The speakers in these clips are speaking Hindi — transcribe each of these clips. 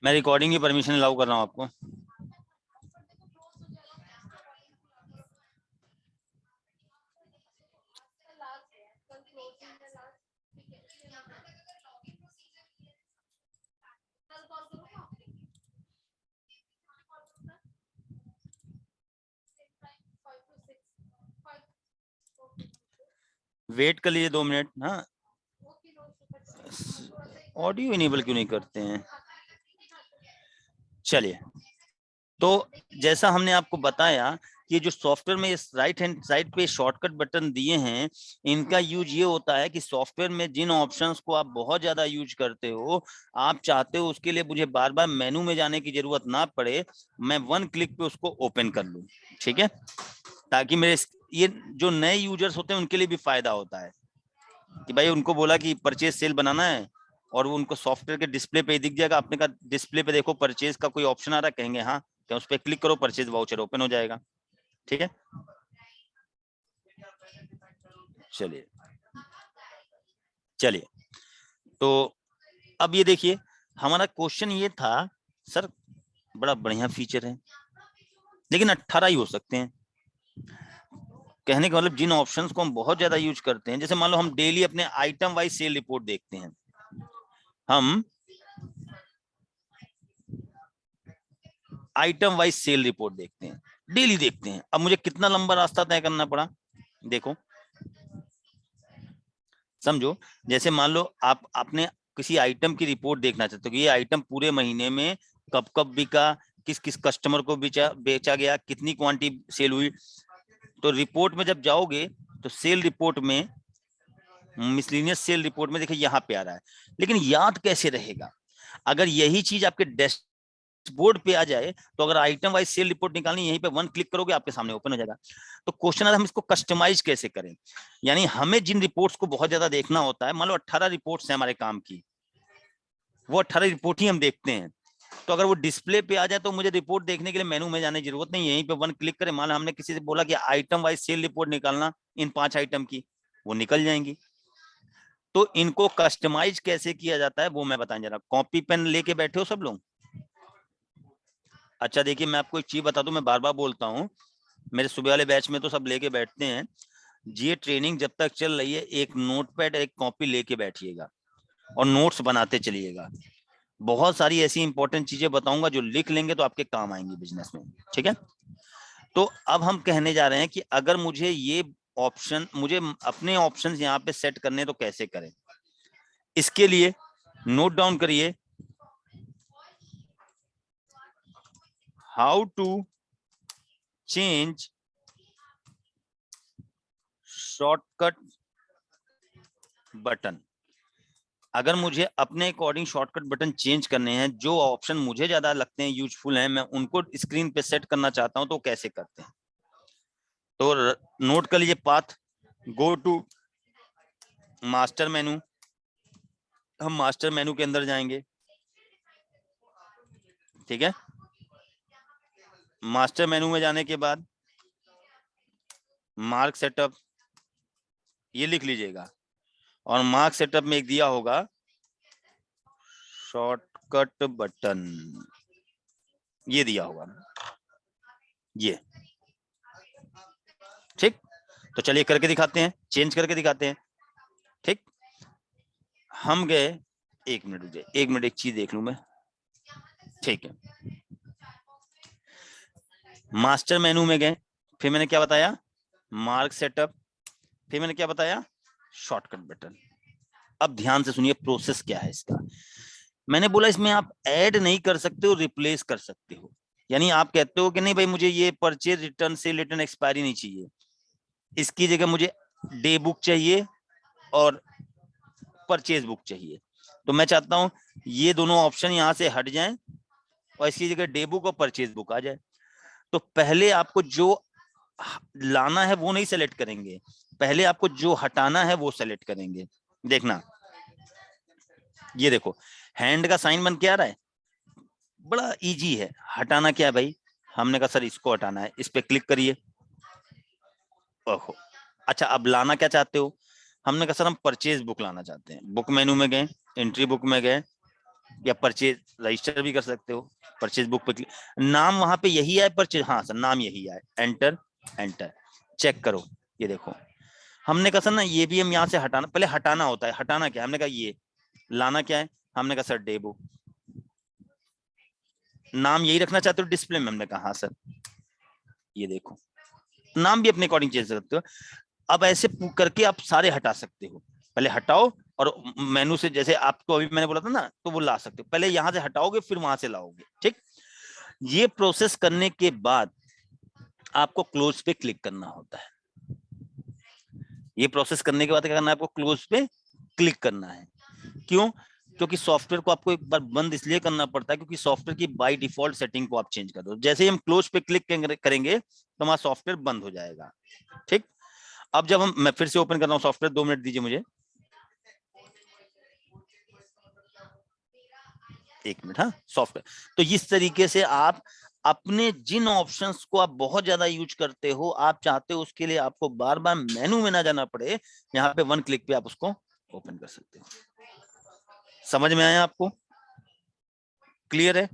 मैं रिकॉर्डिंग की परमिशन अलाउ कर रहा हूँ आपको। वेट कर लीजिए 2 मिनट। हाँ, ऑडियो इनेबल क्यों नहीं करते हैं? चलिए, तो जैसा हमने आपको बताया कि जो सॉफ्टवेयर में इस राइट हैंड साइड पे शॉर्टकट बटन दिए हैं, इनका यूज ये होता है कि सॉफ्टवेयर में जिन ऑप्शंस को आप बहुत ज्यादा यूज करते हो, आप चाहते हो उसके लिए मुझे बार बार मेनू में जाने की जरूरत ना पड़े, मैं 1 क्लिक पे उसको ओपन कर लूं। ठीक है, ताकि मेरे ये जो नए यूजर्स होते हैं उनके लिए भी फायदा होता है कि भाई उनको बोला कि परचेज सेल बनाना है और वो उनको सॉफ्टवेयर के डिस्प्ले पे दिख जाएगा। आपने कहा डिस्प्ले पे देखो परचेज का कोई ऑप्शन आ रहा है, कहेंगे हाँ, क्या उस पर क्लिक करो, परचेज वाउचर ओपन हो जाएगा। ठीक है, चलिए चलिए, तो अब ये देखिए, हमारा क्वेश्चन ये था सर बड़ा बढ़िया फीचर है लेकिन 18 ही हो सकते हैं। कहने का मतलब जिन ऑप्शंस को हम बहुत ज्यादा यूज करते हैं, जैसे मान लो हम डेली अपने आइटम वाइज सेल रिपोर्ट देखते हैं, हम आइटम वाइज सेल रिपोर्ट देखते हैं, डेली देखते हैं। अब मुझे कितना लंबा रास्ता तय करना पड़ा, देखो समझो, जैसे मान लो आप अपने किसी आइटम की रिपोर्ट देखना चाहते हो कि ये आइटम पूरे महीने में कब कब बिका, किस किस कस्टमर को बेचा गया, कितनी क्वांटिटी सेल हुई। तो रिपोर्ट में जब जाओगे तो सेल रिपोर्ट में, मिसलिनियस सेल रिपोर्ट में देखिए यहाँ पे आ रहा है, लेकिन याद कैसे रहेगा? अगर यही चीज आपके डैशबोर्ड पे आ जाए तो अगर आइटम वाइज सेल रिपोर्ट निकालनी, यहीं पे 1 क्लिक करोगे आपके सामने ओपन हो जाएगा। तो क्वेश्चन है हम इसको कस्टमाइज कैसे करें, यानी हमें जिन रिपोर्ट्स को बहुत ज्यादा देखना होता है, मान लो 18 रिपोर्ट्स हैं हमारे काम की, वो 18 रिपोर्ट ही हम देखते हैं, तो अगर वो डिस्प्ले पे आ जाए तो मुझे रिपोर्ट देखने के लिए मेनू में जाने की जरूरत नहीं, यहीं पे 1 क्लिक करें। मान लो हमने किसी से बोला कि आइटम वाइज सेल रिपोर्ट निकालना इन 5 आइटम की, वो निकल जाएंगी। तो इनको कस्टमाइज कैसे किया जाता है वो मैं बताने जा रहा हूं। कॉपी पेन लेके बैठे हो सब लोग? अच्छा देखिए, मैं आपको एक चीज बता दूं, मैं बार बार बोलता हूँ, मेरे सुबह वाले बैच में तो सब लेके बैठते हैं। ये ट्रेनिंग जब तक चल रही है, एक नोटपैड एक कॉपी लेके बैठिएगा और नोट्स बनाते चलिएगा। बहुत सारी ऐसी इंपॉर्टेंट चीजें बताऊंगा जो लिख लेंगे तो आपके काम आएंगी बिजनेस में। ठीक है, तो अब हम कहने जा रहे हैं कि अगर मुझे ये ऑप्शन, मुझे अपने ऑप्शन यहाँ पे सेट करने तो कैसे करें। इसके लिए नोट डाउन करिए, how to change shortcut button. अगर मुझे अपने अकॉर्डिंग शॉर्टकट बटन चेंज करने हैं, जो ऑप्शन मुझे ज्यादा लगते हैं यूजफुल हैं, मैं उनको स्क्रीन पे सेट करना चाहता हूं, तो कैसे करते हैं? तो नोट कर लीजिए path, go to master menu, हम मास्टर मेनू के अंदर जाएंगे। ठीक है, मास्टर मेनू में जाने के बाद मार्क सेटअप, ये लिख लीजिएगा, और मार्क सेटअप में एक दिया होगा शॉर्टकट बटन, ये दिया होगा ये। ठीक, तो चलिए करके दिखाते हैं, चेंज करके दिखाते हैं। ठीक, हम गए, 1 मिनट रुकिए, 1 मिनट, एक चीज देख लूं मैं। ठीक है, मास्टर मेनू में गए, फिर मैंने क्या बताया, मार्क सेटअप, फिर मैंने क्या बताया, शॉर्टकट बटन। अब ध्यान से सुनिए प्रोसेस क्या है इसका। मैंने बोला इसमें आप ऐड नहीं कर सकते हो, रिप्लेस कर सकते हो। यानी आप कहते हो कि नहीं भाई मुझे ये परचेज रिटर्न से रिटर्न एक्सपायरी नहीं चाहिए, इसकी जगह मुझे डे बुक चाहिए और परचेज बुक चाहिए, तो मैं चाहता हूं ये दोनों ऑप्शन यहां से हट जाएं और इसकी जगह डे बुक और परचेज बुक आ जाए। तो पहले आपको जो लाना है वो नहीं सेलेक्ट करेंगे, पहले आपको जो हटाना है वो सेलेक्ट करेंगे। देखना, ये देखो हैंड का साइन बन के आ रहा है, बड़ा इजी है। हटाना क्या है भाई, हमने कहा सर इसको हटाना है, इस पे क्लिक करिए, ओहो अच्छा, अब लाना क्या चाहते हो? हमने कहा सर हम परचेज बुक लाना चाहते हैं। बुक मेनू में गए, एंट्री बुक में गए, या परचेज रजिस्टर भी कर सकते हो। परचेज बुक पे नाम वहां पे यही है परचेज, हाँ सर नाम यही है, एंटर एंटर, चेक करो। ये देखो, हमने कहा सर ना ये भी हम यहाँ से हटाना, पहले हटाना होता है। हटाना क्या, हमने कहा ये लाना क्या है, हमने कहा सर डे बुक। नाम यही रखना चाहते हो डिस्प्ले में, हमने कहा हाँ सर। ये देखो, नाम भी अपने अकॉर्डिंग चेंज कर सकते हो। अब ऐसे करके आप सारे हटा सकते हो। पहले हटाओ और मेनू से, जैसे आपको अभी मैंने बोला था ना, तो वो ला सकते हो। पहले यहां से हटाओगे फिर वहां से लाओगे, ठीक। ये प्रोसेस करने के बाद आपको क्लोज पे क्लिक करना होता है। ये प्रोसेस करने के बाद क्या करना है, आपको क्लोज पे क्लिक करना है। क्यों? क्योंकि सॉफ्टवेयर को आपको एक बार बंद इसलिए करना पड़ता है क्योंकि सॉफ्टवेयर की बाय डिफॉल्ट सेटिंग को आप चेंज कर दो। जैसे ही हम क्लोज पे क्लिक करेंगे तो हमारा सॉफ्टवेयर बंद हो जाएगा, ठीक। अब जब मैं फिर से ओपन कर रहा हूँ सॉफ्टवेयर, 2 मिनट दीजिए मुझे, 1 मिनट। हाँ, सॉफ्टवेयर। तो इस तरीके से आप अपने जिन ऑप्शंस को आप बहुत ज्यादा यूज करते हो, आप चाहते हो उसके लिए आपको बार बार मेनू में ना जाना पड़े, यहाँ पे 1 क्लिक पे आप उसको ओपन कर सकते हो। समझ में आया आपको? क्लियर है?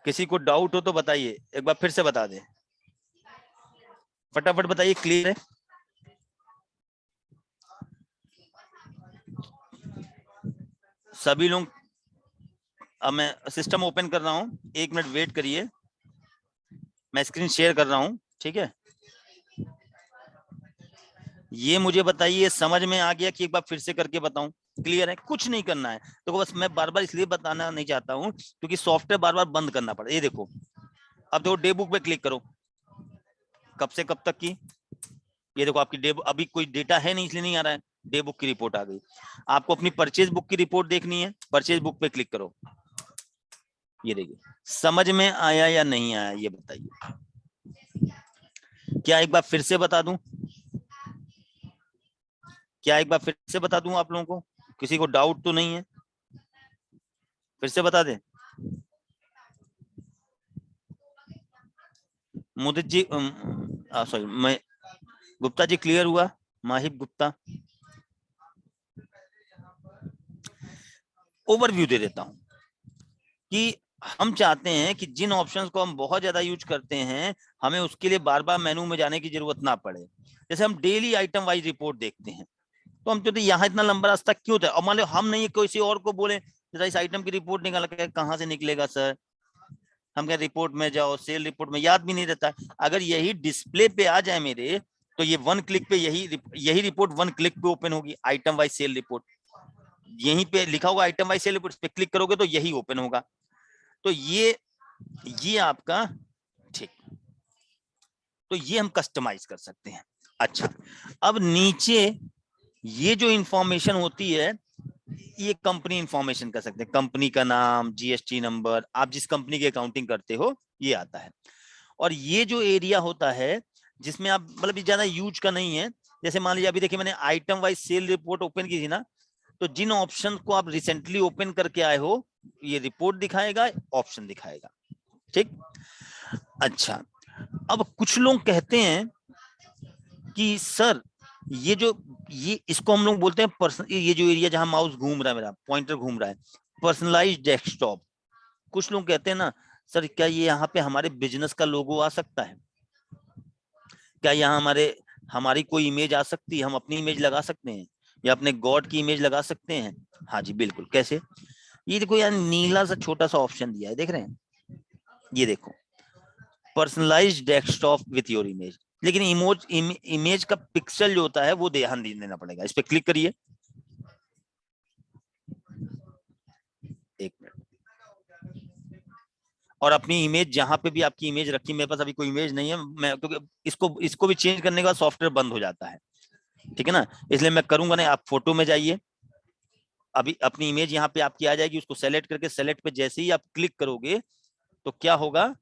किसी को डाउट हो तो बताइए, एक बार फिर से बता दें, फटाफट बताइए। क्लियर है? सभी लोग? अब मैं सिस्टम ओपन कर रहा हूं, 1 मिनट वेट करिए, मैं स्क्रीन शेयर कर रहा हूं, ठीक है। ये मुझे बताइए समझ में आ गया कि एक बार फिर से करके बताऊं? क्लियर है? कुछ नहीं करना है। तो बस मैं बार बार इसलिए बताना नहीं चाहता हूं क्योंकि सॉफ्टवेयर बार बार बंद करना पड़ा। ये देखो, अब देखो डे बुक पे क्लिक करो, कब से कब तक की, ये देखो आपकी डे, अभी कोई डेटा है नहीं इसलिए नहीं आ रहा है, डे बुक की रिपोर्ट आ गई। आपको अपनी परचेज बुक की रिपोर्ट देखनी है, परचेज बुक पे क्लिक करो। ये देखिए, समझ में आया या नहीं आया ये बताइए। क्या एक बार फिर से बता दूं? क्या एक बार फिर से बता दूं आप लोगों को? किसी को डाउट तो नहीं है? फिर से बता दें? मुदित जी, सॉरी, मैं, गुप्ता जी क्लियर हुआ? माहिब गुप्ता, ओवरव्यू दे देता हूं कि हम चाहते हैं कि जिन ऑप्शंस को हम बहुत ज्यादा यूज करते हैं, हमें उसके लिए बार बार मेनू में जाने की जरूरत ना पड़े। जैसे हम डेली आइटम वाइज रिपोर्ट देखते हैं, तो हम चाहते यहाँ इतना लंबा रास्ता क्यों था। और मान लो हम नहीं, किसी और को बोले जरा इस आइटम की रिपोर्ट निकाल के, कहाँ से निकलेगा सर? हम कह रिपोर्ट में जाओ, सेल रिपोर्ट में, याद भी नहीं रहता। अगर यही डिस्प्ले पे आ जाए मेरे, तो ये 1 क्लिक पे यही रिपोर्ट 1 क्लिक पे ओपन होगी, आइटम वाइज सेल रिपोर्ट। यहीं पे लिखा होगा आइटम वाइज सेल रिपोर्ट, पे क्लिक करोगे तो यही ओपन होगा। तो ये आपका, ठीक, तो ये हम कस्टमाइज कर सकते हैं। अच्छा, अब नीचे ये जो इंफॉर्मेशन होती है, ये कंपनी इंफॉर्मेशन कर सकते हैं। कंपनी का नाम, जीएसटी नंबर, आप जिस कंपनी की अकाउंटिंग करते हो ये आता है। और ये जो एरिया होता है जिसमें आप मतलब ज्यादा यूज का नहीं है, जैसे मान लीजिए अभी देखिए मैंने item wise sale report open की थी ना, तो जिन ऑप्शन को आप रिसेंटली ओपन करके आए हो, ये रिपोर्ट दिखाएगा, ऑप्शन दिखाएगा, ठीक। अच्छा, अब कुछ लोग कहते हैं कि सर ये इसको हम लोग बोलते हैं पर्सन, ये जो एरिया जहां माउस घूम रहा है, मेरा पॉइंटर घूम रहा है, पर्सनलाइज्ड डेस्कटॉप। कुछ लोग कहते हैं ना सर क्या ये यहाँ पे हमारे बिजनेस का लोगो आ सकता है? क्या यहाँ हमारी कोई इमेज आ सकती है? हम अपनी इमेज लगा सकते हैं या अपने गॉड की इमेज लगा सकते हैं? हाँ जी बिल्कुल। कैसे? ये देखो यार, नीला सा छोटा सा ऑप्शन दिया है, देख रहे हैं? ये देखो, personalised desktop with your image. लेकिन इमेज का पिक्सल जो होता है वो ध्यान देना पड़ेगा। इस पे क्लिक करिए, 1 मिनट। और अपनी इमेज जहां पे भी आपकी इमेज रखी, मेरे पास अभी कोई इमेज नहीं है, मैं क्योंकि इसको भी चेंज करने के बाद सॉफ्टवेयर बंद हो जाता है, ठीक है ना, इसलिए मैं करूंगा नहीं। आप फोटो में जाइए, अभी अपनी इमेज यहाँ पे आपकी आ जाएगी, उसको सेलेक्ट करके, सेलेक्ट पे जैसे ही आप क्लिक करोगे तो क्या होगा,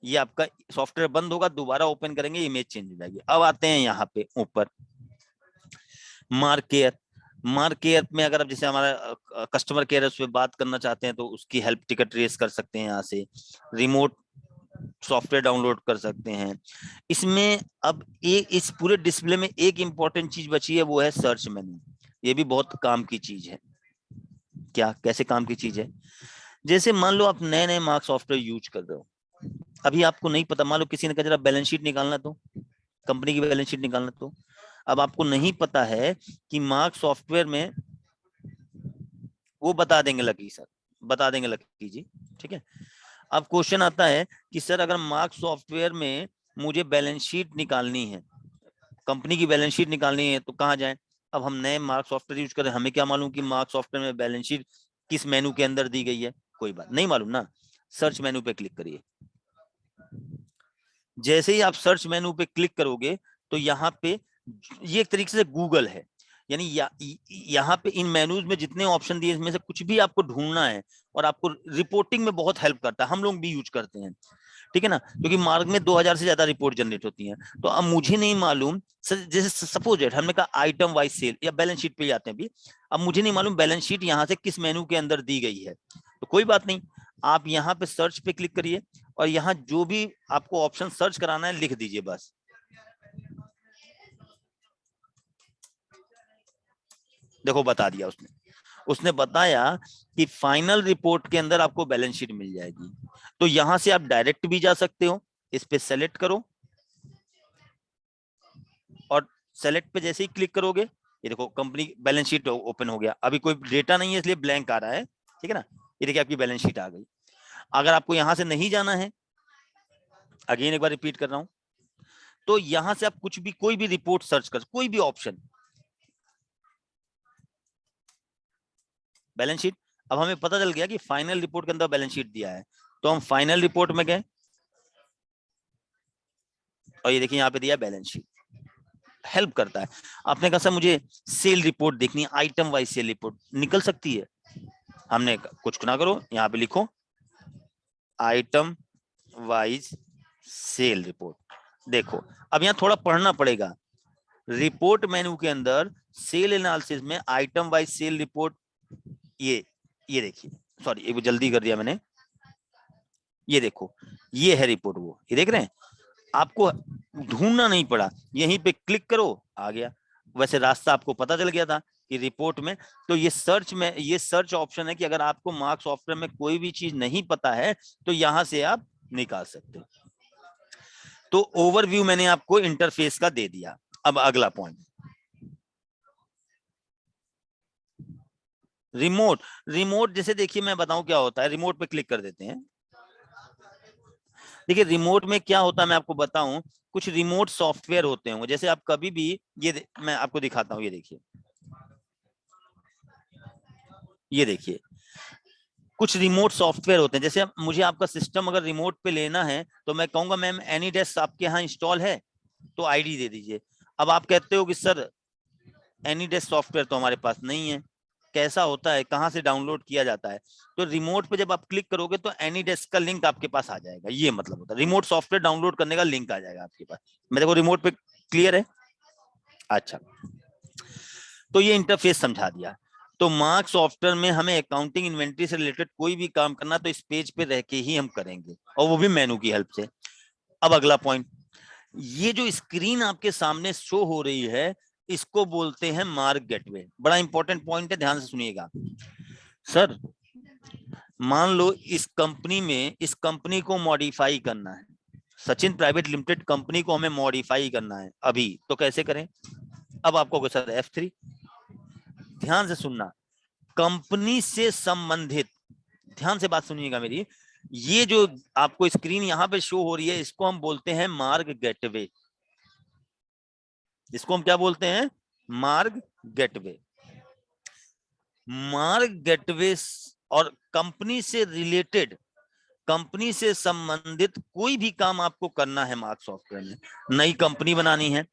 ये आपका सॉफ्टवेयर बंद होगा, दोबारा ओपन करेंगे, इमेज चेंज हो जाएगी। अब आते हैं यहाँ पे ऊपर, मार्क केयर। मार्क केयर में अगर आप जैसे हमारा कस्टमर केयर है, उस पर बात करना चाहते हैं तो उसकी हेल्प टिकट रेस कर सकते हैं यहाँ से। रिमोट सॉफ्टवेयर डाउनलोड कर सकते हैं। इसमें अब इस पूरे डिस्प्ले में एक इंपॉर्टेंट चीज बची है, वो है सर्च मेन्यू। ये भी बहुत काम की चीज है। क्या, कैसे काम की चीज है? जैसे मान लो आप नए नए मार्क सॉफ्टवेयर यूज कर रहे हो, अभी आपको नहीं पता, मान लो किसी ने कहा जरा बैलेंस शीट निकालना, तो कंपनी की बैलेंस शीट निकालना, तो अब आपको नहीं पता है कि मार्क सॉफ्टवेयर में वो बता देंगे लकी सर, बता देंगे लकी जी, ठीक है। अब क्वेश्चन आता है कि सर अगर मार्क सॉफ्टवेयर में मुझे बैलेंस शीट निकालनी है, कंपनी की बैलेंस शीट निकालनी है, तो कहाँ जाएं? अब हम नए मार्क सॉफ्टवेयर यूज करें, हमें क्या मालूम कि मार्क सॉफ्टवेयर में बैलेंस शीट किस मेनू के अंदर दी गई है? कोई बात नहीं मालूम ना, सर्च मेनू पे क्लिक करिए। जैसे ही आप सर्च मेनू पे क्लिक करोगे तो यहाँ पे ये एक तरीके से गूगल है, यानी यहाँ पे इन मेनूज में जितने ऑप्शन दिए इसमें से कुछ भी आपको ढूंढना है, और आपको रिपोर्टिंग में बहुत हेल्प करता है, हम लोग भी यूज करते हैं, ठीक है ना, क्योंकि मार्क में 2000 से ज्यादा रिपोर्ट जनरेट होती हैं। तो अब मुझे नहीं मालूम, जैसे सपोज हमने कहा आइटम वाइज सेल या बैलेंस शीट पे आते हैं अभी, अब मुझे नहीं मालूम बैलेंस शीट यहाँ से किस मेनू के अंदर दी गई है, तो कोई बात नहीं, आप यहाँ पे सर्च पे क्लिक करिए और यहाँ जो भी आपको ऑप्शन सर्च कराना है लिख दीजिए बस। देखो बता दिया उसने, उसने बताया कि फाइनल रिपोर्ट के अंदर आपको बैलेंस शीट मिल जाएगी। तो यहां से आप डायरेक्ट भी जा सकते हो, इस पे सेलेक्ट करो और सेलेक्ट पे जैसे ही क्लिक करोगे ये देखो कंपनी बैलेंस शीट ओपन हो गया, अभी कोई डेटा नहीं है इसलिए ब्लैंक आ रहा है, ठीक है ना, ये देखिए आपकी बैलेंस शीट आ गई। अगर आपको यहां से नहीं जाना है, अगेन एक बार रिपीट कर रहा हूं, तो यहां से आप कुछ भी कोई भी रिपोर्ट सर्च कर, कोई भी ऑप्शन, बैलेंस शीट, अब हमें पता चल गया कि फाइनल रिपोर्ट के अंदर बैलेंस शीट दिया है, तो हम फाइनल रिपोर्ट में गए और ये देखिए यहाँ पे दिया बैलेंस शीट, हेल्प करता है। आपने कहा सर मुझे सेल रिपोर्ट देखनी है, आइटम वाइज सेल रिपोर्ट निकल सकती है, हमने कुछ ना करो, यहाँ पे लिखो आइटम वाइज सेल रिपोर्ट। देखो अब यहाँ थोड़ा पढ़ना पड़ेगा, रिपोर्ट मेनू के अंदर सेल एनालिसिस में आइटम वाइज सेल रिपोर्ट, ये देखिए, सॉरी एक जल्दी कर दिया मैंने, ये देखो ये है रिपोर्ट, वो ये देख रहे हैं, आपको ढूंढना नहीं पड़ा, यहीं पे क्लिक करो आ गया। वैसे रास्ता आपको पता चल गया था कि रिपोर्ट में, तो ये सर्च में, ये सर्च ऑप्शन है कि अगर आपको मार्क सॉफ्टवेयर में कोई भी चीज नहीं पता है तो यहां से आप निकाल सकते हो। तो ओवरव्यू मैंने आपको इंटरफेस का दे दिया। अब अगला पॉइंट, रिमोट। रिमोट जैसे देखिए मैं बताऊं क्या होता है, रिमोट पे क्लिक कर देते हैं। देखिए रिमोट में क्या होता है मैं आपको बताऊं, कुछ रिमोट सॉफ्टवेयर होते होंगे, जैसे आप कभी भी मैं आपको दिखाता हूं, ये देखिए, ये देखिए कुछ रिमोट सॉफ्टवेयर होते हैं, जैसे मुझे आपका सिस्टम अगर रिमोट पे लेना है तो मैं कहूंगा मैम एनीडेस्क आपके यहाँ इंस्टॉल है, तो आईडी दे दीजिए। अब आप कहते हो कि सर एनीडेस्क सॉफ्टवेयर तो हमारे पास नहीं है, कैसा होता है, कहाँ से डाउनलोड किया जाता है? तो रिमोट पे जब आप क्लिक करोगे तो एनीडेस्क का लिंक आपके पास आ जाएगा, ये मतलब होता है रिमोट सॉफ्टवेयर डाउनलोड करने का लिंक आ जाएगा आपके पास। मेरे को रिमोट पे क्लियर है? अच्छा, तो ये इंटरफेस समझा दिया। तो मार्क सॉफ्टवेयर में हमें अकाउंटिंग इन्वेंटरी से रिलेटेड कोई भी काम करना तो इस पेज पे रह के ही हम करेंगे, और वो भी मेनू की हेल्प से। अब अगला पॉइंट, ये जो स्क्रीन आपके सामने शो हो रही है इसको बोलते हैं मार्क गेटवे। बड़ा इंपॉर्टेंट पॉइंट है, ध्यान से सुनिएगा। सर मान लो इस कंपनी में, इस कंपनी को मॉडिफाई करना है, सचिन प्राइवेट लिमिटेड कंपनी को हमें मॉडिफाई करना है अभी, तो कैसे करें? अब आपको सर F3, ध्यान से सुनना, कंपनी से संबंधित, ध्यान से बात सुनिएगा मेरी, ये जो आपको स्क्रीन यहां पे शो हो रही है इसको हम बोलते हैं मार्क गेटवे। इसको हम क्या बोलते हैं? Mark gateway. मार्क गेटवे और कंपनी से रिलेटेड, कंपनी से संबंधित कोई भी काम आपको करना है मार्क सॉफ्टवेयर में, नई कंपनी बनानी है,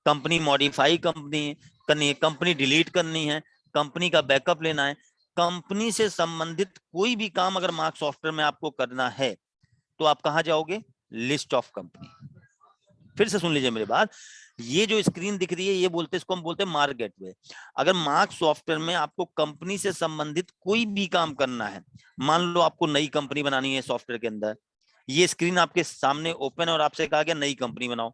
कंपनी मॉडिफाई कंपनी करनी है, कंपनी डिलीट करनी है, कंपनी का बैकअप लेना है, कंपनी से संबंधित कोई भी काम अगर मार्क सॉफ्टवेयर में आपको करना है तो आप कहां जाओगे? List of company. फिर से सुन लीजिए मेरी बात, ये जो स्क्रीन दिख रही है ये बोलते, इसको हम बोलते हैं मार्क गेटवे। अगर मार्क सॉफ्टवेयर में आपको कंपनी से संबंधित कोई भी काम करना है, मान लो आपको नई कंपनी बनानी है सॉफ्टवेयर के अंदर, ये स्क्रीन आपके सामने ओपन है और आपसे कहा गया नई कंपनी बनाओ,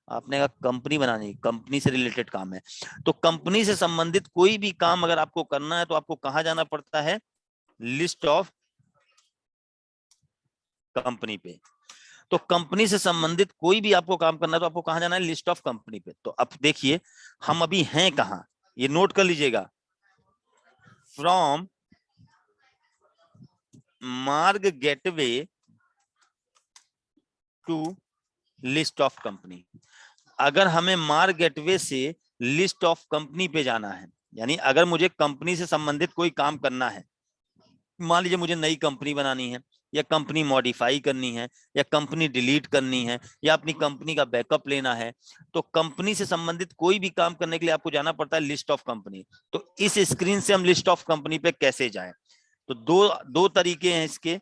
आपने कहा कंपनी बनानी, कंपनी से रिलेटेड काम है। तो कंपनी से संबंधित कोई भी काम अगर आपको करना है तो आपको कहां जाना पड़ता है, लिस्ट ऑफ कंपनी पे। तो कंपनी से संबंधित कोई भी आपको काम करना है तो आपको कहां जाना है, लिस्ट ऑफ कंपनी पे। तो अब देखिए हम अभी हैं कहां, ये नोट कर लीजिएगा, from Marg gateway to list of company. अगर हमें मार्ग गेटवे से लिस्ट ऑफ कंपनी पे जाना है, यानी अगर मुझे कंपनी से संबंधित कोई काम करना है, मान लीजिए मुझे नई कंपनी बनानी है, या कंपनी मॉडिफाई करनी है, या कंपनी डिलीट करनी है, या अपनी कंपनी का बैकअप लेना है, तो कंपनी से संबंधित कोई भी काम करने के लिए आपको जाना पड़ता है लिस्ट ऑफ कंपनी। तो इस स्क्रीन से हम लिस्ट ऑफ कंपनी पे कैसे जाएं, तो दो दो तरीके हैं इसके।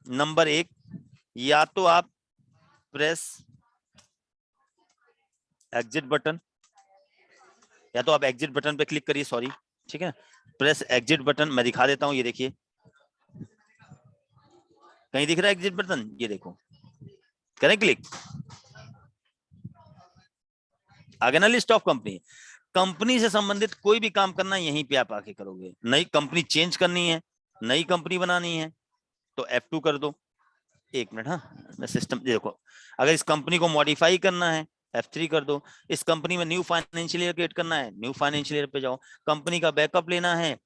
नंबर एक, या तो आप प्रेस एग्जिट बटन, या तो आप एग्जिट बटन पे क्लिक करिए, सॉरी, ठीक है, प्रेस एग्जिट बटन। मैं दिखा देता हूं, ये देखिए कहीं दिख रहा है एग्जिट बटन, ये देखो, करें क्लिक, आगे ना लिस्ट ऑफ कंपनी। कंपनी से संबंधित कोई भी काम करना है यहीं पे आप आके करोगे। नई कंपनी चेंज करनी है, नई कंपनी बनानी है, तो F2 कर दो। एक मिनट, हाँ मैं सिस्टम देखो, अगर इस कंपनी को मॉडिफाई करना है F3 कर दो। इस कंपनी में न्यू फाइनेंशियल ईयर क्रिएट करना है, न्यू फाइनेंशियल ईयर पे जाओ। कंपनी का बैकअप लेना है,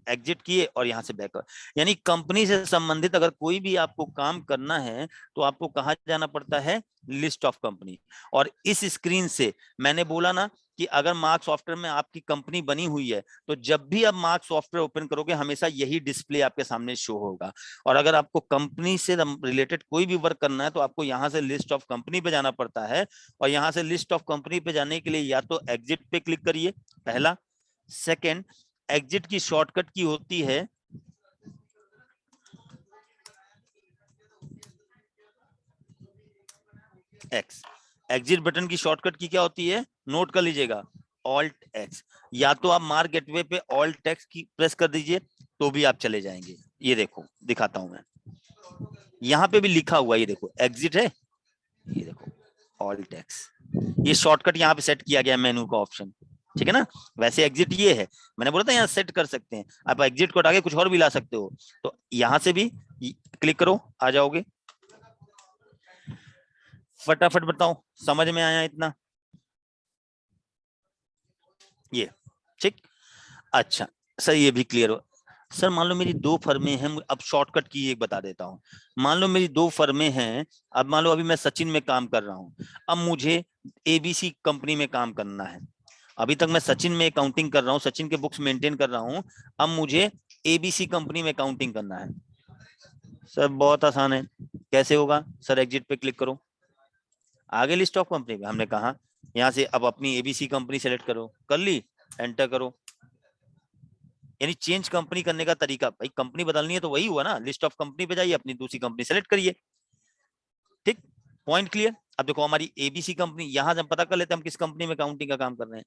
एग्जिट किए और यहां से बैकअप। यानी कंपनी से संबंधित अगर कोई भी आपको काम करना है तो आपको कहां जाना पड़ता है, लिस्ट ऑफ कंपनी। और इस स्क्रीन से मैंने बोला ना कि अगर मार्क सॉफ्टवेयर में आपकी कंपनी बनी हुई है तो जब भी आप मार्क सॉफ्टवेयर ओपन करोगे हमेशा यही डिस्प्ले आपके सामने शो होगा। और अगर आपको कंपनी से रिलेटेड कोई भी वर्क करना है तो आपको यहाँ से लिस्ट ऑफ कंपनी पे जाना पड़ता है। और यहाँ से लिस्ट ऑफ कंपनी पे जाने के लिए या तो एग्जिट पे क्लिक करिए, पहला। सेकेंड, एग्जिट की शॉर्टकट की होती है एक्स। एग्जिट बटन की शॉर्टकट की क्या होती है, नोट कर लीजिएगा, ऑल्ट एक्स। या तो आप मार्क गेटवे पे ऑल्ट एक्स की प्रेस कर दीजिए तो भी आप चले जाएंगे। ये देखो दिखाता हूं मैं, यहां पे भी लिखा हुआ, ये देखो एग्जिट है, ये देखो ऑल्ट एक्स। ये शॉर्टकट यहाँ पे सेट किया गया मेनू का ऑप्शन, ठीक है ना। वैसे एग्जिट ये है, मैंने बोला था यहाँ सेट कर सकते हैं, आप एग्जिट को हटा के कुछ और भी ला सकते हो। तो यहां से भी क्लिक करो, आ जाओगे। फटाफट बताओ, समझ में आया इतना, ये ठीक। अच्छा सर, ये भी क्लियर हो। सर मान लो मेरी दो फर्में हैं, अब शॉर्टकट की एक बता देता हूँ। मान लो मेरी दो फर्में हैं, अब मान लो अभी मैं सचिन में काम कर रहा हूँ, अब मुझे एबीसी कंपनी में काम करना है। अभी तक मैं सचिन में अकाउंटिंग कर रहा हूँ, सचिन के बुक्स मेंटेन कर रहा हूँ, अब मुझे एबीसी कंपनी में अकाउंटिंग करना है। सर बहुत आसान है, कैसे होगा सर, एग्जिट पे क्लिक करो, आगे लिस्ट ऑफ कंपनी पे हमने कहा, यहाँ से अब अपनी एबीसी कंपनी सेलेक्ट करो, कर ली, एंटर करो। यानी चेंज कंपनी करने का तरीका, भाई कंपनी बदलनी है तो वही हुआ ना, लिस्ट ऑफ कंपनी पे जाइए, अपनी दूसरी कंपनी सेलेक्ट करिए, ठीक, पॉइंट क्लियर। अब देखो हमारी एबीसी कंपनी, यहां हम पता कर लेते हैं हम किस कंपनी में अकाउंटिंग का काम कर रहे हैं,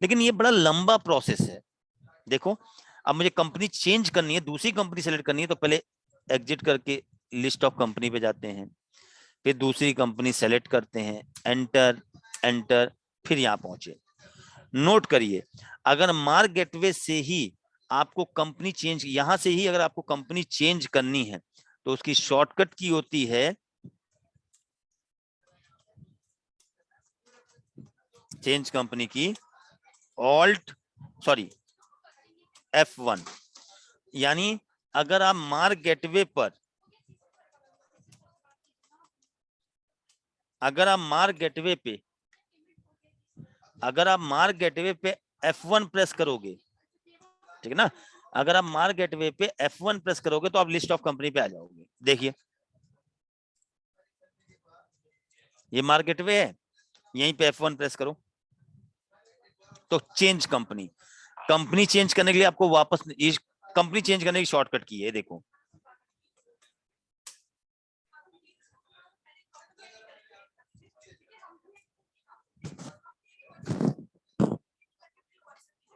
लेकिन ये बड़ा लंबा प्रोसेस है। देखो अब मुझे कंपनी चेंज करनी है, दूसरी कंपनी सेलेक्ट करनी है, तो पहले एग्जिट करके लिस्ट ऑफ कंपनी पे जाते हैं, फिर दूसरी कंपनी सेलेक्ट करते हैं, एंटर एंटर, फिर यहाँ पहुंचे। नोट करिए, अगर मार्क गेटवे से ही आपको कंपनी चेंज, यहां से ही अगर आपको कंपनी चेंज करनी है तो उसकी शॉर्टकट की होती है चेंज कंपनी की ऑल्ट, सॉरी F1। यानी अगर आप मार्क गेटवे पर, अगर आप मार्क गेटवे पे, अगर आप मार्क गेटवे पे F1 प्रेस करोगे, ठीक है ना, अगर आप मार्क गेटवे पे F1 प्रेस करोगे तो आप लिस्ट ऑफ कंपनी पे आ जाओगे। देखिए ये मार्क गेटवे है, यहीं पे F1 प्रेस करो तो चेंज कंपनी। कंपनी चेंज करने के लिए आपको वापस, कंपनी चेंज करने की शॉर्टकट की है, देखो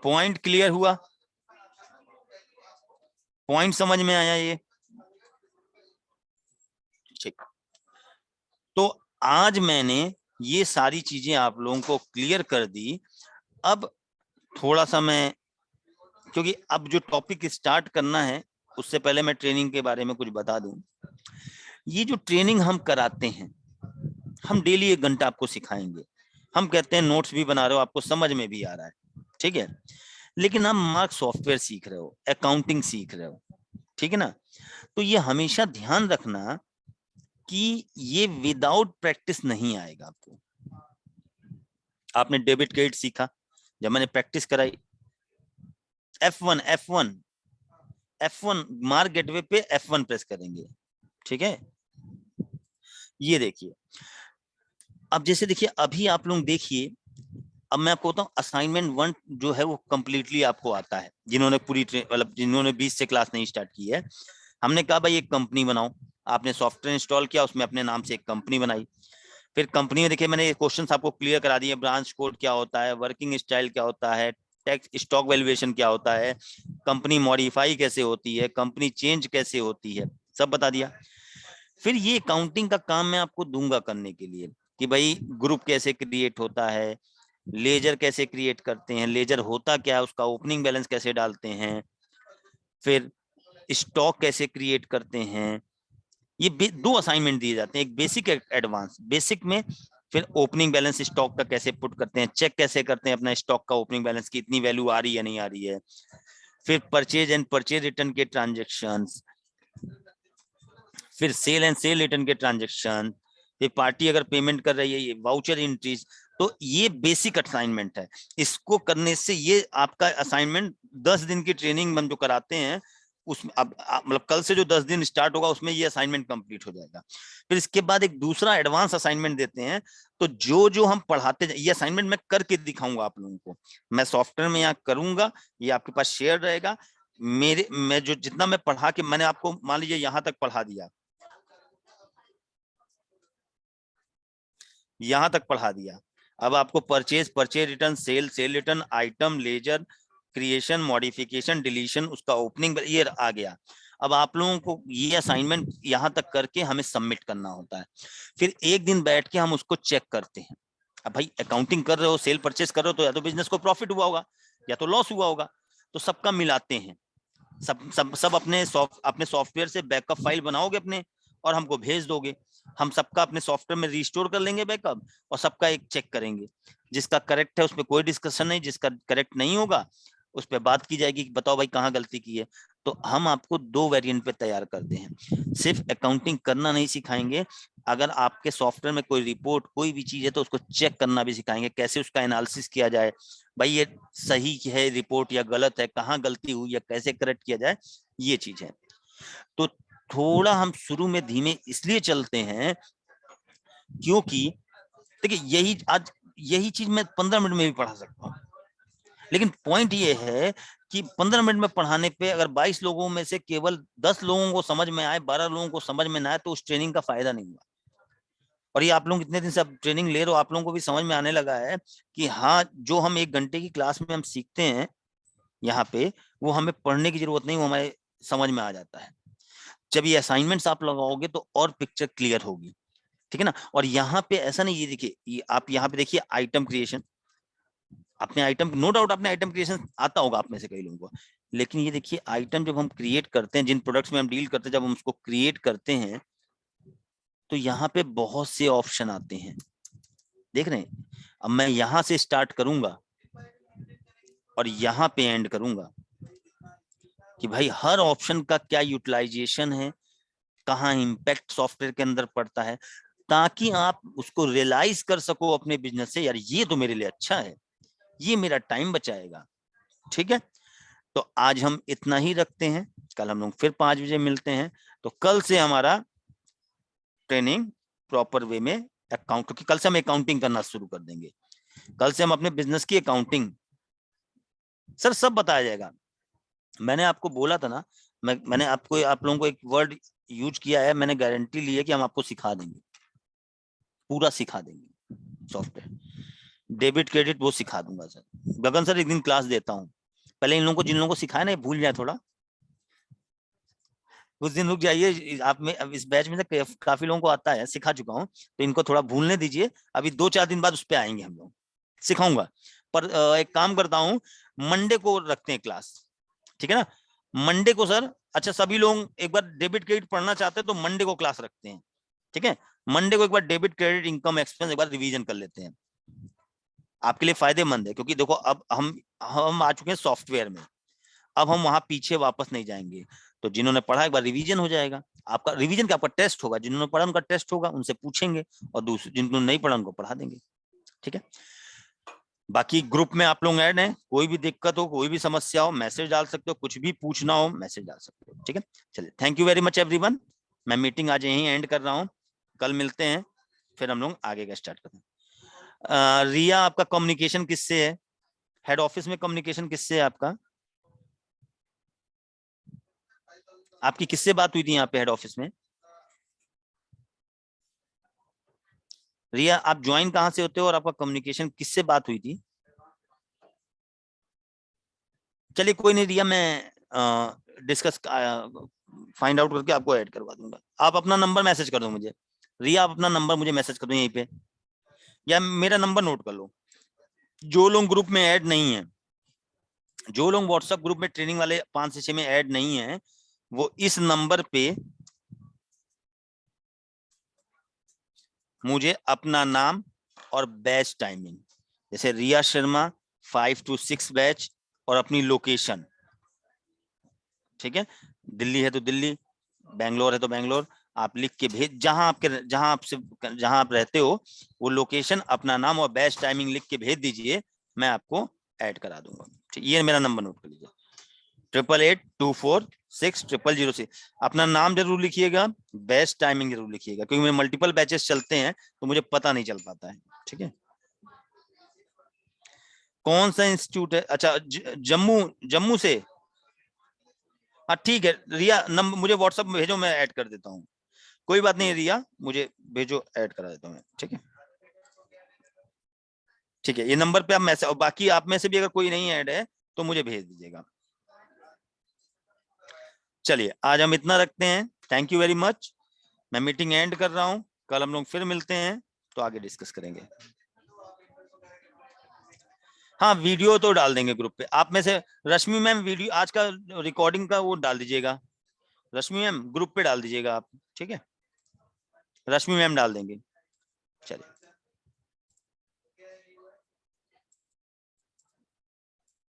पॉइंट क्लियर हुआ, पॉइंट समझ में आया ये, ठीक। आज मैंने ये सारी चीजें आप लोगों को क्लियर कर दी। अब थोड़ा सा मैं, क्योंकि अब जो टॉपिक स्टार्ट करना है उससे पहले मैं ट्रेनिंग के बारे में कुछ बता दूं। ये जो ट्रेनिंग हम कराते हैं, हम डेली 1 घंटा आपको सिखाएंगे। हम कहते हैं नोट्स भी बना रहे हो, आपको समझ में भी आ रहा है, ठीक है, लेकिन हम मार्क सॉफ्टवेयर सीख रहे हो, अकाउंटिंग सीख रहे हो, ठीक है ना। तो ये हमेशा ध्यान रखना कि ये विदाउट प्रैक्टिस नहीं आएगा आपको। आपने डेबिट क्रेडिट सीखा, जब मैंने प्रैक्टिस कराई, F1 F1 F1 mark gateway पे F1 प्रेस करेंगे, ठीक है। ये देखिए, अब जैसे देखिए अभी आप लोग देखिए, अब मैं आपको बताऊं असाइनमेंट 1 जो है वो कंप्लीटली आपको आता है, जिन्होंने पूरी मतलब जिन्होंने 20 से क्लास नहीं स्टार्ट की है। हमने कहा भाई एक कंपनी बनाओ, आपने सॉफ्टवेयर इंस्टॉल किया, उसमें अपने नाम से एक कंपनी बनाई। फिर कंपनी में देखिए मैंने क्वेश्चंस आपको क्लियर करा दिए, ब्रांच कोड क्या होता है, वर्किंग स्टाइल क्या होता है, टैक्स स्टॉक वैल्यूएशन क्या होता है, कंपनी मॉडिफाई कैसे होती है, कंपनी चेंज कैसे होती है, सब बता दिया। फिर ये अकाउंटिंग का काम मैं आपको दूंगा करने के लिए कि भाई ग्रुप कैसे क्रिएट होता है, लेजर कैसे क्रिएट करते हैं, लेजर होता क्या है, उसका ओपनिंग बैलेंस कैसे डालते हैं, फिर स्टॉक कैसे क्रिएट करते हैं। ये 2 असाइनमेंट दिए जाते हैं, एक बेसिक एक एडवांस। बेसिक में फिर ओपनिंग बैलेंस स्टॉक का कैसे पुट करते हैं, चेक कैसे करते हैं अपना स्टॉक का ओपनिंग बैलेंस की इतनी वैल्यू आ रही है नहीं आ रही है। फिर परचेज एंड परचेज रिटर्न के ट्रांजेक्शंस, फिर सेल एंड सेल रिटर्न के ट्रांजेक्शन, फिर पार्टी अगर पेमेंट कर रही है, ये वाउचर एंट्रीज। तो ये बेसिक असाइनमेंट है। इसको करने से ये आपका असाइनमेंट 10 दिन की ट्रेनिंग हम जो कराते हैं उसमें अब मतलब कल से जो 10 दिन स्टार्ट होगा उसमें ये असाइनमेंट कंप्लीट हो जाएगा। फिर इसके बाद एक दूसरा एडवांस असाइनमेंट देते हैं। तो जो जो हम पढ़ाते ये असाइनमेंट मैं करके दिखाऊंगा आप लोगों को, मैं सॉफ्टवेयर में यहाँ करूंगा, ये आपके पास शेयर रहेगा। मेरे मैं जो जितना मैं पढ़ा के मैंने आपको मान लीजिए यहाँ तक पढ़ा दिया, यहां तक पढ़ा दिया। अब आपको purchase purchase return, sale sale return, item ledger, creation modification deletion, उसका ओपनिंग ये आ गया। अब आप लोगों को ये असाइनमेंट यहां तक करके हमें सबमिट करना होता है। फिर एक दिन बैठ के हम उसको चेक करते हैं। अब भाई अकाउंटिंग कर रहे हो, सेल परचेज कर रहे हो, तो या तो बिजनेस को प्रॉफिट हुआ होगा या तो लॉस हुआ होगा। तो सबका मिलाते हैं, सब सब सब अपने सॉफ्टवेयर से बैकअप फाइल बनाओगे अपने और हमको भेज दोगे। हम सबका अपने सॉफ्टवेयर में रिस्टोर कर लेंगे बैकअप और सबका एक चेक करेंगे। जिसका करेक्ट है उस पर कोई डिस्कशन नहीं, जिसका करेक्ट नहीं होगा उस पर बात की जाएगी कि बताओ भाई कहाँ गलती की है। तो हम आपको 2 वेरिएंट पे तैयार करते हैं। सिर्फ अकाउंटिंग करना नहीं सिखाएंगे, अगर आपके सॉफ्टवेयर में कोई रिपोर्ट कोई भी चीज है तो उसको चेक करना भी सिखाएंगे, कैसे उसका एनालिसिस किया जाए, भाई ये सही है रिपोर्ट या गलत है, कहाँ गलती हुई या कैसे करेक्ट किया जाए, ये चीज है। तो थोड़ा हम शुरू में धीमे इसलिए चलते हैं क्योंकि देखिए यही चीज मैं 15 मिनट में भी पढ़ा सकता हूँ, लेकिन पॉइंट ये है कि 15 मिनट में पढ़ाने पे अगर 22 लोगों में से केवल 10 लोगों को समझ में आए, 12 लोगों को समझ में ना आए, तो उस ट्रेनिंग का फायदा नहीं हुआ। और ये आप लोग इतने दिन से अब ट्रेनिंग ले रहे हो, आप लोगों को भी समझ में आने लगा है कि हाँ जो हम 1 घंटे की क्लास में हम सीखते हैं यहाँ पे, वो हमें पढ़ने की जरूरत नहीं, वो हमारे समझ में आ जाता है। जब ये असाइनमेंट्स आप लगाओगे तो और पिक्चर क्लियर होगी, ठीक है ना। और यहाँ पे ऐसा नहीं, ये देखिए आप यहाँ पे देखिए आइटम क्रिएशन, अपने आइटम नो डाउट आपने आइटम क्रिएशन आता होगा आप में से कई लोगों को, लेकिन ये देखिए आइटम जब हम क्रिएट करते हैं, जिन प्रोडक्ट्स में हम डील करते हैं, जब हम उसको क्रिएट करते हैं तो यहाँ पे बहुत से ऑप्शन आते हैं, देख रहे हैं। अब मैं यहाँ से स्टार्ट करूंगा और यहाँ पे एंड करूंगा कि भाई हर ऑप्शन का क्या यूटिलाइजेशन है, कहाँ इम्पैक्ट सॉफ्टवेयर के अंदर पड़ता है, ताकि आप उसको रियलाइज कर सको अपने बिजनेस से, यार ये तो मेरे लिए अच्छा है, ये मेरा टाइम बचाएगा, ठीक है। तो आज हम इतना ही रखते हैं, कल हम लोग फिर 5 बजे मिलते हैं। तो कल से हमारा ट्रेनिंग प्रॉपर वे में अकाउंट, क्योंकि कल से हम अकाउंटिंग करना शुरू कर देंगे। कल से हम अपने बिजनेस की अकाउंटिंग सर सब बताया जाएगा। मैंने आपको बोला था ना, मैंने आपको आप लोगों को एक वर्ड यूज किया है, मैंने गारंटी ली है कि हम आपको सिखा देंगे, पूरा सिखा देंगे सॉफ्टवेयर। डेबिट क्रेडिट वो सिखा दूंगा सर। गगन सर एक दिन क्लास देता हूँ, पहले इन लोगों को जिन लोगों को सिखाया ना भूल जाए थोड़ा। कुछ दिन रुक जाइए, आप में अब इस बैच में से काफी लोगों को आता है, सिखा चुका हूँ, तो इनको थोड़ा भूलने दीजिए। अभी 2-4 दिन बाद उस पर आएंगे हम लोग, सिखाऊंगा। पर एक काम करता हूँ, मंडे को रखते हैं क्लास, ठीक है ना? मंडे को सर, अच्छा सभी लोग एक बार डेबिट क्रेडिट पढ़ना चाहते हैं तो मंडे को क्लास रखते हैं, ठीक है? मंडे को एक बार डेबिट क्रेडिट इनकम एक्सपेंस एक बार रिवीजन कर लेते हैं, आपके लिए फायदेमंद है। क्योंकि देखो अब हम आ चुके हैं सॉफ्टवेयर में, अब हम वहां पीछे वापस नहीं जाएंगे। तो जिन्होंने पढ़ा एक बार रिवीजन हो जाएगा, आपका रिवीजन क्या, आपका टेस्ट होगा, जिन्होंने पढ़ा उनका टेस्ट होगा, उनसे पूछेंगे, और दूसरे जिन्होंने नहीं पढ़ा उनको पढ़ा देंगे, ठीक है? बाकी ग्रुप में आप लोग ऐड हैं, कोई भी दिक्कत हो, कोई भी समस्या हो, मैसेज डाल सकते हो, कुछ भी पूछना हो मैसेज डाल सकते हो, ठीक है? चलिए, thank you very much everyone. मैं मीटिंग आज यहीं एंड कर रहा हूँ, कल मिलते हैं, फिर हम लोग आगे का स्टार्ट करते हैं। रिया, आपका कम्युनिकेशन किससे है? हेड ऑफिस में कम्युनिकेशन किससे है आपका? आपकी किससे बात हुई थी यहाँ पे हेड ऑफिस में? रिया, आप ज्वाइन कहाँ से होते हो और आपका कम्युनिकेशन किससे बात हुई थी? चलिए कोई नहीं रिया, मैं डिस्कस फाइंड आउट करके आपको ऐड करवा दूंगा। आप अपना नंबर मैसेज कर दो मुझे, रिया आप अपना नंबर मुझे मैसेज कर दो यहीं पे, या मेरा नंबर नोट कर लो। जो लोग ग्रुप में ऐड नहीं है, जो लोग व्हाट्सएप ग्रुप में ट्रेनिंग वाले 5 से 6 में ऐड नहीं है, वो इस नंबर पे मुझे अपना नाम और बैच टाइमिंग, जैसे रिया शर्मा 5 to 6 बैच, और अपनी लोकेशन, ठीक है? दिल्ली है तो दिल्ली, बैंगलोर है तो बैंगलोर, आप लिख के भेज, जहां आप रहते हो वो लोकेशन, अपना नाम और बैच टाइमिंग लिख के भेज दीजिए, मैं आपको ऐड करा दूंगा। ठीक, ये मेरा नंबर नोट कर लीजिए, 8882460006। अपना नाम जरूर लिखिएगा, बैच टाइमिंग जरूर लिखिएगा, क्योंकि मेरे मल्टीपल बैचेस चलते हैं तो मुझे पता नहीं चल पाता है, ठीक है? कौन सा इंस्टीट्यूट है? अच्छा, जम्मू, जम्मू से? हाँ ठीक है रिया, नंबर मुझे व्हाट्सएप में भेजो, मैं ऐड कर देता हूँ। कोई बात नहीं रिया, मुझे भेजो, ऐड करा देता हूँ मैं, ठीक है? ठीक है, ये नंबर पे आप मैसेज, और बाकी आप में से भी अगर कोई नहीं ऐड है तो मुझे भेज दीजिएगा। चलिए आज हम इतना रखते हैं, थैंक यू वेरी मच। मैं मीटिंग एंड कर रहा हूँ, कल हम लोग फिर मिलते हैं तो आगे डिस्कस करेंगे। हाँ वीडियो तो डाल देंगे ग्रुप पे, आप में से रश्मि मैम वीडियो आज का रिकॉर्डिंग का वो डाल दीजिएगा, रश्मि मैम ग्रुप पे डाल दीजिएगा आप, ठीक है? रश्मि मैम डाल देंगे। चलिए।